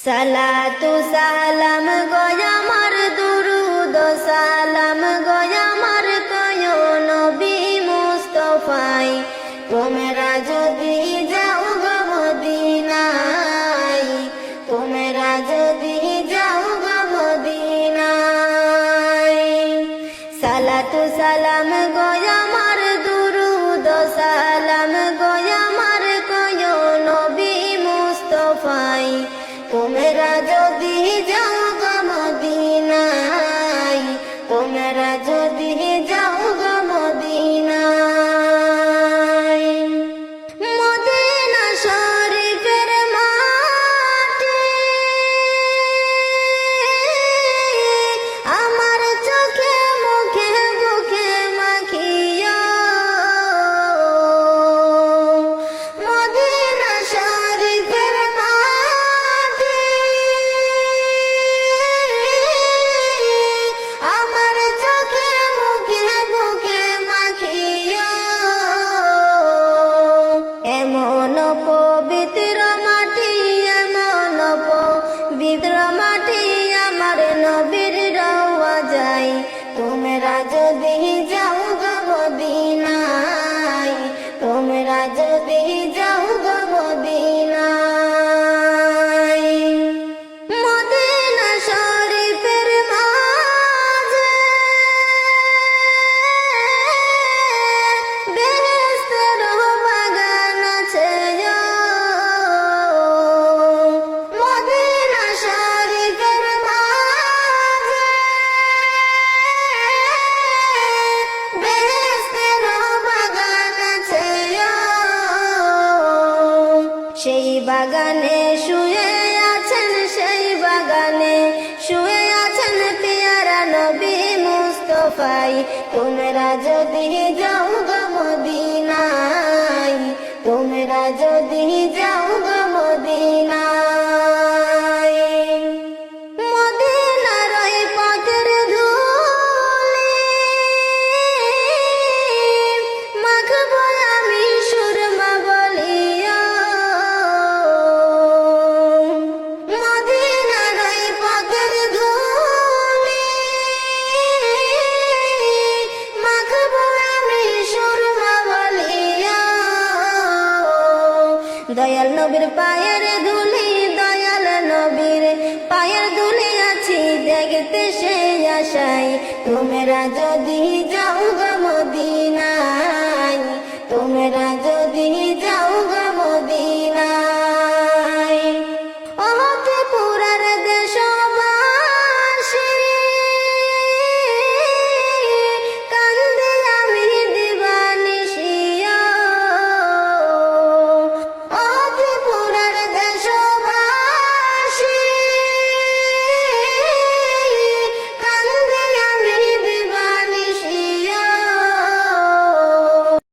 সালাতু সালাম গয়া আমার দুরুদ সালাম গয়া আমার কয় নবী মুস্তাফাই তোমরা যদি যাও গো মদিনায় তোমরা যদি যাও গো মদিনায় সালাতু সালাম গয়া আমার দুরুদ সালাম গয়া আমার কয় নবী মুস্তাফাই তোমরা যদি যাও গো মদিনায় তোমরা যদি যাও গো মদিনায় মদিনা শরীফের মাটি আমার চোখে মুখে বুকে মাখিও মদিনা শরীফের মাটি আমার চোখে মুখে বুকে মাখিও এমন পবিত্র মাটি এমন পবিত্র মাটি আমার নবীর রওয়া যায় তোমরা যদি যাও গো মদিনায় তোমরা যদি যাও গো মদিনায় মদিনা শরীফের মাঝে বেহেশতের বাগান আছে মদিনা শরীফের মাঝে বেহেশতের বাগান আছে সেই বাগানে শুয়ে আছেন সেই বাগানে শুয়ে আছেন পিয়ারা নবী মুস্তাফাই তোমরা যদি যাও গো মদিনায় তোমরা যদি যাও গো মদিনায় মদিনার ওই পথের ধুলি মাখবো আমি সুরমা বলিয়া মদিনার ওই পথের ধুলি মাখবো আমি সুরমা বলিয়া দয়াল নবীর পায়ের ধুলি দয়াল নবীর পায়ের ধুলি আছি দেখতে সেই আশায় তোমরা যদি